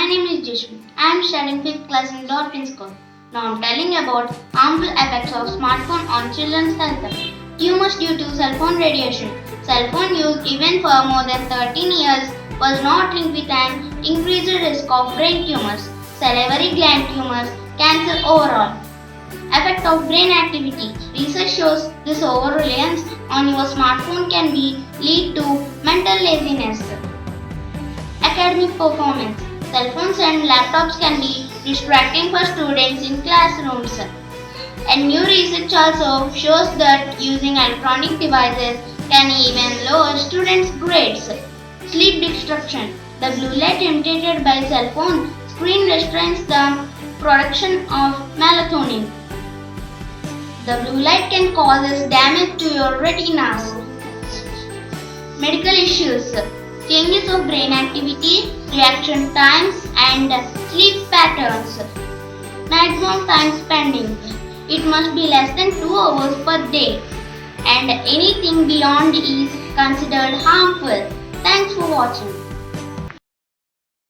name is Jaswanth. I am studying 5th class in Dorpin School. Now I am telling about harmful effects of smartphone on children's health. Tumors due to cell phone radiation. Cell phone use even for more than 13 years was not linked with an increased risk of brain tumors, salivary gland tumors, cancer overall. Effect of brain activity. Research shows this over-reliance on your smartphone can lead to mental laziness. Academic performance. Cell phones and laptops can be distracting for students in classrooms. And new research also shows that using electronic devices can even lower students' grades. Sleep disruption. The blue light emitted by cell phone screen restrains the production of melatonin. The blue light can cause damage to your retinas. Medical issues. Changes of brain activity, reaction times and sleep patterns. Maximum time spending. It must be less than 2 hours per day. And anything beyond is considered harmful. Thanks for watching.